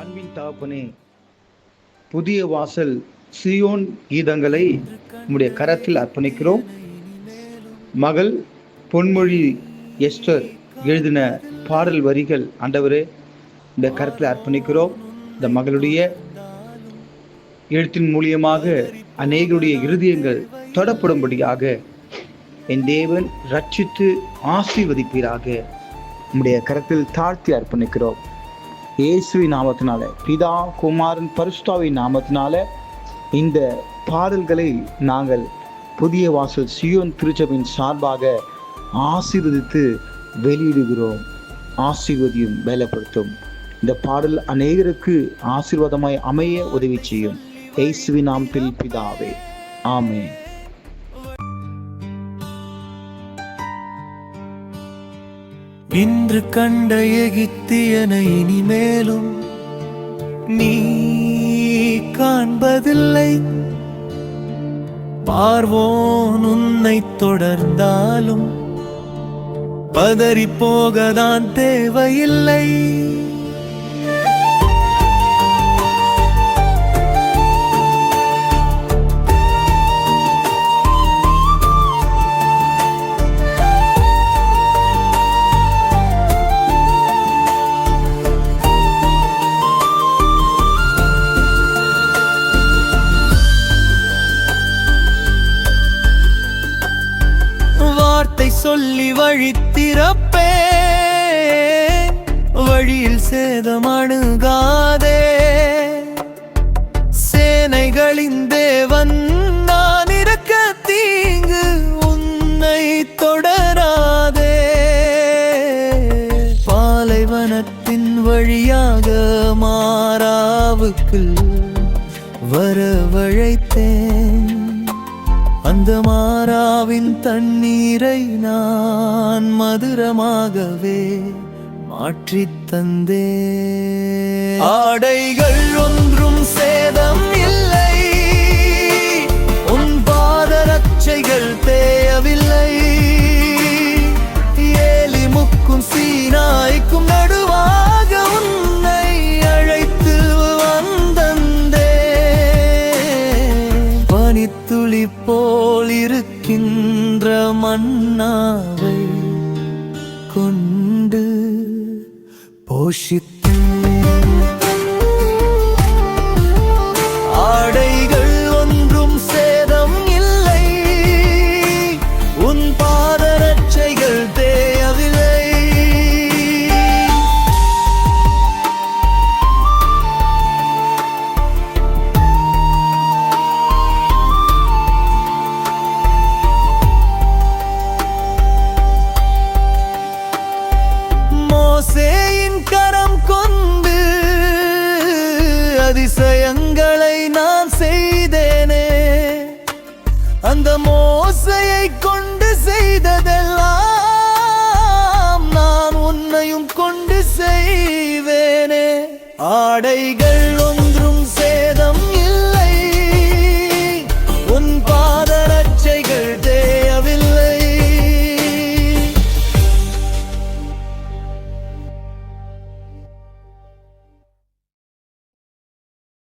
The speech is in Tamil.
அன்பின் தகப்பனே, புதிய வாசல் சியோன் கீதங்களை உம்முடைய கரத்தில் அர்ப்பணிக்கிறோம். மகள் பொன்மொழி எஸ்டர் எழுதின பாடல் வரிகள் ஆண்டவரே இந்த கரத்தில் அர்ப்பணிக்கிறோம். இந்த மகளுடைய எழுத்தின் மூலியமாக அநேகருடைய இருதயங்கள் தொடப்படும்படியாக என் தேவன் ரட்சித்து ஆசீர்வதிப்பீராக. உம்முடைய கரத்தில் தாழ்த்தி அர்ப்பணிக்கிறோம். இயேசுவின் நாமத்தினால, பிதா குமாரன் பரிசுத்தாவின் நாமத்தினால இந்த பாடல்களை நாங்கள் புதிய வாசல் சியோன் திருச்சபையின் சார்பாக ஆசீர்வதித்து வெளியிடுகிறோம். ஆசீர்வதியும் பலப்படுத்தும். இந்த பாடல் அநேகருக்கு ஆசீர்வாதமாய் அமைய உதவி செய்யும். இயேசுவின் நாமத்தில் பிதாவே, ஆமென். இன்று கண்ட எகிப்தியனை இனிமேலும் நீ காண்பதில்லை. பார்வோன் உன்னை தொடர்ந்தாலும் பதறி போகதான் தேவையில்லை. சொல்லி வழி திறப்பே, வழியில் சேதமணுகாதே. சேனைகளின் தேவன் நான் இருக்க தீங்கு உன்னை தொடராதே. பாலைவனத்தின் வழியாக மாறாவுக்கு வரவழைத்தேன். அந்த மாறாவின் தண்ணீரை நான் மதுரமாகவே மாற்றித் தந்தே. ஆடைகள் ஒன்றும் சேதம் இல்லை, உன் பாதரட்சைகள் தேயவில்லை. ஏலிமுக்கும் சீனாய்க்கும் நடுவாக உன்னை அழைத்து வந்தந்தே. பனித்துளி போல் இருக்கின்ற மன்னாவை கொண்டு போஷித்து ஆடைகள் ஒன்றும் சேதம் இல்லை, உன் பாதரட்சைகள் தேயவில்லை. மோசேயின் கரம் கொண்டு அதிசயங்களை நான் செய்தேனே. அந்த மோசையை கொண்டு செய்ததெல்லாம் நான் உன்னையும் கொண்டு செய்வேனே. ஆடைகள்